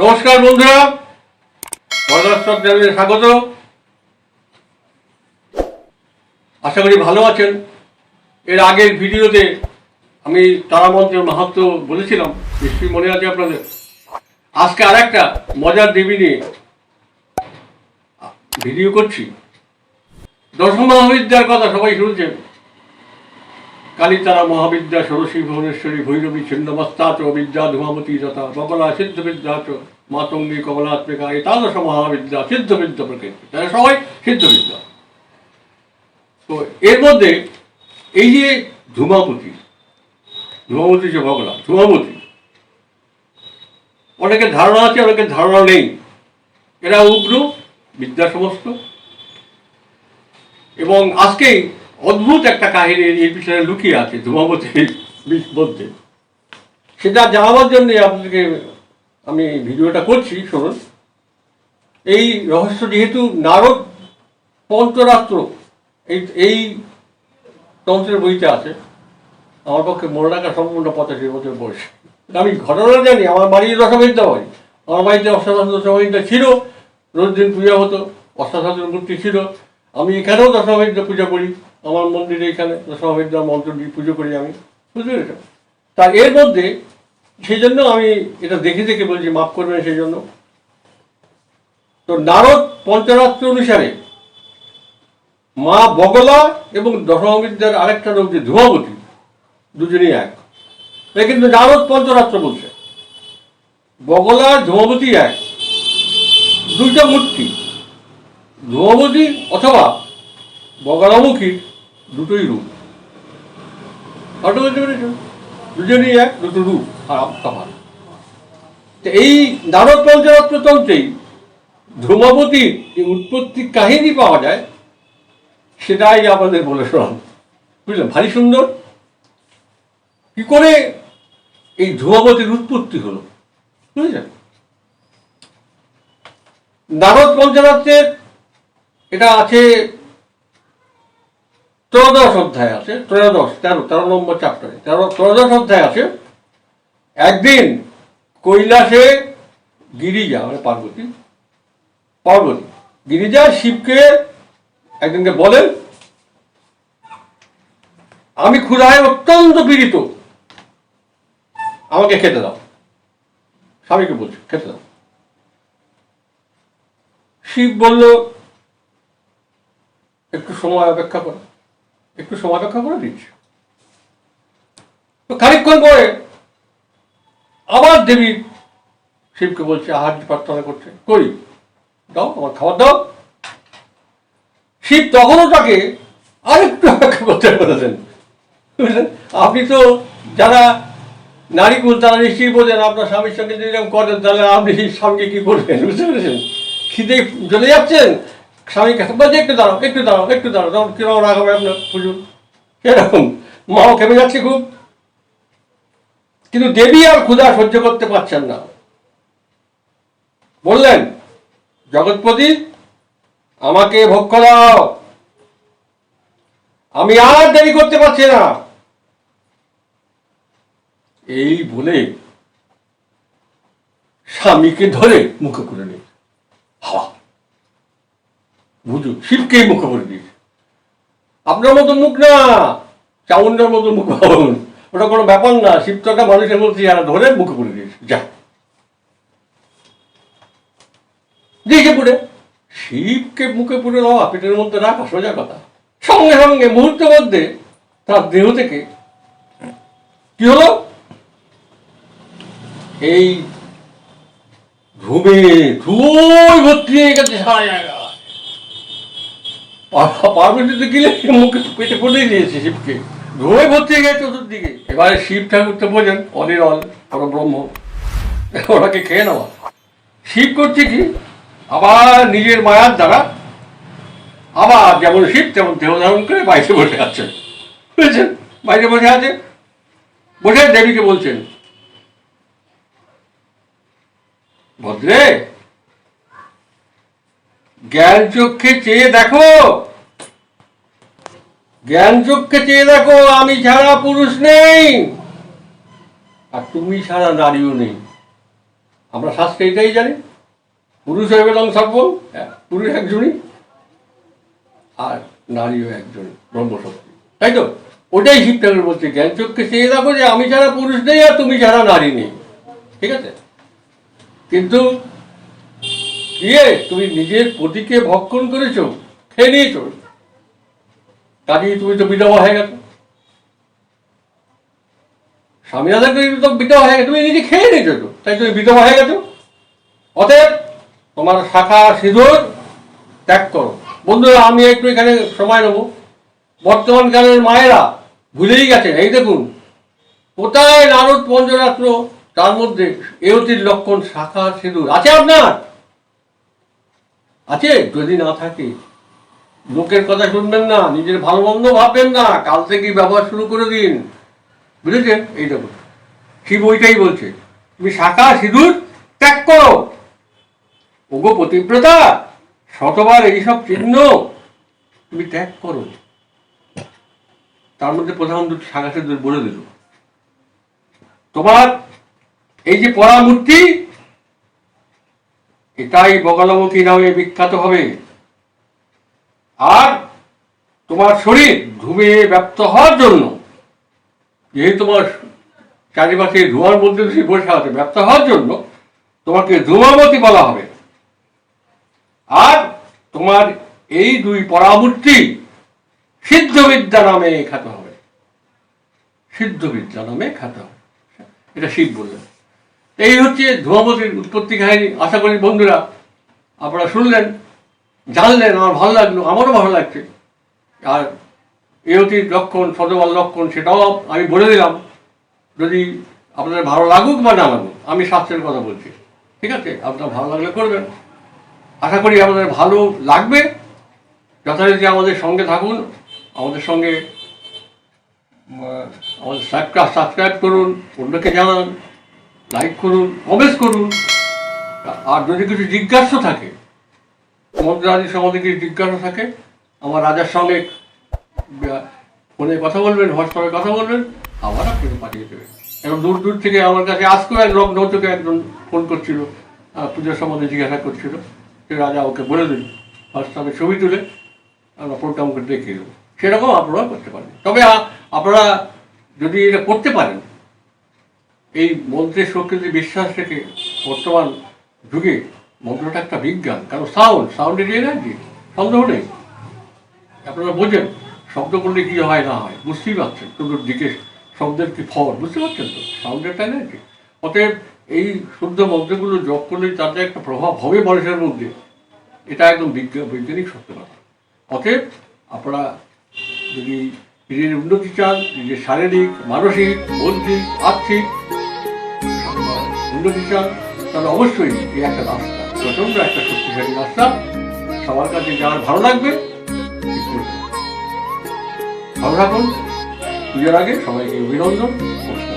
নমস্কার বন্ধুরা, পরদর্শক চ্যানেলে স্বাগত। আশা করি ভালো আছেন। এর আগের ভিডিওতে আমি তারামন্ত্রের মাহাত্ম্য বলেছিলাম, নিশ্চয়ই মনে আছে আপনাদের। আজকে আর একটা মজার দেবী নিয়ে ভিডিও করছি। দশম মহাবিদ্যার কথা সবাই শুনছেন। কালীতারা মহাবিদ্যা, ষোড়শী ভুবনেশ্বরী, ভৈরবী ছিন্নমস্তা চ বিদ্যা ধূমাবতী যথা বকলা সিদ্ধবিদ্যা চ মাতঙ্গী কমলাত্মিকা এতাদশ মহাবিদ্যা সিদ্ধবিদ্যা প্রকৃতি। তারা সবাই সিদ্ধবিদ্যা। তো এর মধ্যে এই যে ধূমাবতী যে বকলা ধূমাবতী, অনেকের ধারণা আছে, অনেকের ধারণা নেই। এরা উগ্র বিদ্যা সমস্ত। এবং আজকেই অদ্ভুত একটা কাহিনী এর পিছনে লুকিয়ে আছে ধূমাবতীর মধ্যে। সেটা জানাবার জন্য আপনাদেরকে আমি ভিডিওটা করছি, শুনুন। এই রহস্য যেহেতু নারদ পঞ্চরাত্র এই তন্ত্রের বইতে আছে, আমার পক্ষে মনে রাখা সম্পূর্ণ 85 বছর বয়স। আমি ঘটনা জানি, আমার বাড়ি দশবিদ্যা বাড়ি। আমার বাড়িতে অষ্টাদশ দশবিদ্যা ছিল, রোজ দিন পূজা হতো, অষ্টাদশের মূর্তি ছিল। আমি এখানেও দশবিদ্যা পূজা করি, আমার মন্দিরে এখানে দশবিদ্যার মন্ত্র দিয়ে পুজো করি আমি, বুঝতে পেরেছেন? তা এর মধ্যে সেই জন্য আমি এটা দেখে দেখে বলছি, মাফ করবেন সেই জন্য। তো নারদ পঞ্চরাত্র অনুসারে মা বগলা এবং দশমবিদ্যার আরেকটা রূপ যে ধূমাবতী, দুজনই এক। কিন্তু নারদ পঞ্চরাত্র বলছে, বগলা ধূমাবতী এক, দুইটা মূর্তি। ধূমাবতী অথবা বগলামুখীর দুটোই রূপ। বলতে পেরেছেন? দুজনই এক, দুটো রূপ আর তফাৎ। এই নারদ পঞ্চরাত্র তন্ত্রেই ধূমাবতীর যে উৎপত্তি কাহিনী পাওয়া যায়, সেটাই আমাদের বলে শোনান, বুঝলেন? ভারী সুন্দর। কি করে এই ধূমাবতীর উৎপত্তি হলো, বুঝলেন? নারদ পঞ্চরাত্রের এটা আছে 13 অধ্যায় আছে, 13 নম্বর চ্যাপ্টারে 13 অধ্যায় আছে। একদিন কৈলাসে গিরিজা মানে পার্বতী গিরিজা শিবকে একদিনকে বলেন, আমি ক্ষুধায় অত্যন্ত পীড়িত, আমাকে খেতে দাও। স্বামীকে বলছে খেতে দাও। শিব বলল, একটু সময় অপেক্ষা করো, দিচ্ছি। তো খানিকক্ষণ পরে আবার দেবী শিবকে বলছে, আহার প্রার্থনা করছে, করি দাও, আমার খাবার দাও। শিব তখনও তাকে আরেকটু অপেক্ষা করতে বলেছেন, বুঝলেন? আপনি তো যারা নারীকুল তারা নিশ্চয়ই বোঝেন, আপনার স্বামীর সঙ্গে যদি এরকম করেন তাহলে আপনি স্বামীকে কি করবেন, বুঝতে পেরেছেন? খিদে চলে যাচ্ছেন, স্বামীকে বলছে একটু দাঁড়াও, তখন কিরকম রাগ হবে আপনার, বুঝুন এরকম। মাও খেপে যাচ্ছে খুব। কিন্তু দেবী আর ক্ষুধা সহ্য করতে পারছেন না। বললেন, জগৎপতি আমাকে ভক্ষ দাও, আমি আর দেরি করতে পারছি না। এই বলে স্বামীকে ধরে মুখে করে নিয়ে হাওয়া, বুঝুন, শিবকেই মুখে করে দিয়েছে। আপনার মতো মুখ না, চামুন্ডার মতো মুখ ভাবুন, ওটা কোনো ব্যাপার না। শিব তো একটা মানুষের মধ্যে যারা ধরে মুখে করে দিয়েছে, যা দিয়েছে পুড়ে। শিবকে মুখে পুড়ে দেওয়া, পেটের মধ্যে রাখা সোজা কথা। সঙ্গে সঙ্গে মুহূর্তের মধ্যে তার দেহ থেকে কি হলো, এই ধুমোয় ভর্তি হয়ে গেছে সারা জায়গা। পার্বতী তো গিলে মুখে পেটে পড়ে দিয়েছে শিবকে, ধুমোয় ভর্তি হয়ে গেছে চতুর্দিকে। এবারে শিব ঠাকুর তো বোঝেন, অনিরল ব্রহ্ম, ওনাকে খেয়ে নেওয়া। শিব করছে কি, আবার নিজের মায়ার দ্বারা আবার যেমন শিব তেমন দেহ ধারণ করে বাইরে বসে আছেন, বুঝেছেন? বাইরে বসে আছে, বসে দেবীকে বলছেন, ভদ্রে জ্ঞান চক্ষে চেয়ে দেখো, আমি ছাড়া পুরুষ নেই, আর তুমি ছাড়া নারীও নেই। আমরা শাস্ত্রে এটাই জানি, পুরুষ হয়ে গেলাম সর্বম, পুরুষ একজনই আর নারীও একজনই, ব্রহ্মশক্তি, তাই তো? ওটাই শিব ঠাকুর বলছে, জ্ঞান চক্ষে চেয়ে দেখো যে আমি ছাড়া পুরুষ নেই আর তুমি ছাড়া নারী নেই, ঠিক আছে? কিন্তু তুমি নিজের পতিকে ভক্ষণ করেছো, খেয়ে নিয়েছো, কাজেই তুমি তো বিধবা হয়ে গেছো। স্বামী আদাকে তো বিধবা হয়ে গেছো, তুমি নিজে খেয়ে নিয়েছো তো, তাই তুমি বিধবা হয়ে গেছো। অতএব তোমার শাখা সিঁদুর ত্যাগ করো। বন্ধুরা, আমি একটু এখানে সময় নেব। বর্তমানকালের মায়েরা ভুলেই গেছে। এই দেখুন, কোথায় নারদ পঞ্চরাত্র, তার মধ্যে এয়তির লক্ষণ শাখা সিঁদুর আছে আপনার? আছে? যদি না থাকে লোকের কথা শুনবেন না, নিজের ভালো মন্দ ভাববেন না, কাল থেকেই ব্যবহার শুরু করে দিন, বুঝেছেন? এই দেখুন, শিব ওইটাই বলছে, তুমি শাখা সিঁদুর ত্যাগ করো। ওগো পতিব্রতা, শতবার এইসব চিহ্ন তুমি ত্যাগ করো। তার মধ্যে প্রধান দুটি শাখা সিঁদুর বলে দিল। তোমার এই যে পরামূর্তি, এটাই বগলামুখী নামে বিখ্যাত হবে। আর তোমার শরীর ধূমে ব্যাপ্ত হওয়ার জন্য, যেহেতু তোমার চারিপাশে ধোঁয়ার মধ্যে বসে আছে, ব্যপ্ত হওয়ার জন্য তোমাকে ধূমাবতী বলা হবে। আর তোমার এই দুই পরামূর্তি সিদ্ধবিদ্যা নামে খ্যাত হবে, সিদ্ধবিদ্যা নামে খ্যাত হবে। এটা শিব বললেন। এই হচ্ছে ধূমাবতীর উৎপত্তি কাহিনী। আশা করি বন্ধুরা আপনারা শুনলেন, জানলেন, আমার ভালো লাগলো, আমারও ভালো লাগছে। আর এয়তির লক্ষণ, শতবার লক্ষণ, সেটাও আমি বলে দিলাম। যদি আপনাদের ভালো লাগুক বা না লাগুক, আমি শাস্ত্রের কথা বলছি, ঠিক আছে? আপনার ভালো লাগলে করবেন। আশা করি আপনাদের ভালো লাগবে। যথারীতি আমাদের সঙ্গে থাকুন, আমাদের সঙ্গে আমাদের সাবস্ক্রাইব করুন, অন্যকে জানান, লাইক করুন, কমেন্ট করুন। আর যদি কিছু জিজ্ঞাসা থাকে, মন্ত্রাদি সম্বন্ধে কিছু জিজ্ঞাসা থাকে, আমার রাজার সঙ্গে ফোনে কথা বলবেন, হোয়াটসঅ্যাপে কথা বলবেন, আবার আপনাকে পাঠিয়ে দেবেন। এখন দূর দূর থেকে আমার কাছে আজকেও এক লগ্ন থেকে একজন ফোন করছিল, পুজোর সম্বন্ধে জিজ্ঞাসা করছিল। সে রাজা ওকে বলে দিন, হোয়াটসঅ্যাপে ছবি তুলে আমরা প্রোগ্রাম করে দেখিয়ে দেবো। সেরকম আপনারা করতে পারেন। তবে আপনারা যদি এটা করতে পারেন, এই মন্ত্রের শক্তিতে বিশ্বাস রেখে, বর্তমান যুগে মন্ত্রটা একটা বিজ্ঞান, কারণ সাউন্ডের এনার্জি, সন্দেহ নেই। আপনারা বোঝেন শব্দ করলে কি হয় না হয়, বুঝতেই পারছেন। চতুর্দিকে শব্দের কি ফল, বুঝতে পারছেন তো? সাউন্ডের এনার্জি। অতএব এই শুদ্ধ মন্ত্রগুলো জপ করলে তাতে একটা প্রভাব হবে মানুষের মধ্যে, এটা একদম বৈজ্ঞানিক সত্য কথা। অতএব আপনারা যদি নিজের উন্নতি চান, নিজের শারীরিক, মানসিক, বৌদ্ধিক, আর্থিক উন্নতি চান, তাহলে অবশ্যই এই একটা রাস্তা, প্রচন্ড একটা শক্তিশালী রাস্তা। সবার কাছে যার ভালো লাগবে ভালো থাকুন। পুজোর আগে সবাইকে অভিনন্দন, নমস্কার।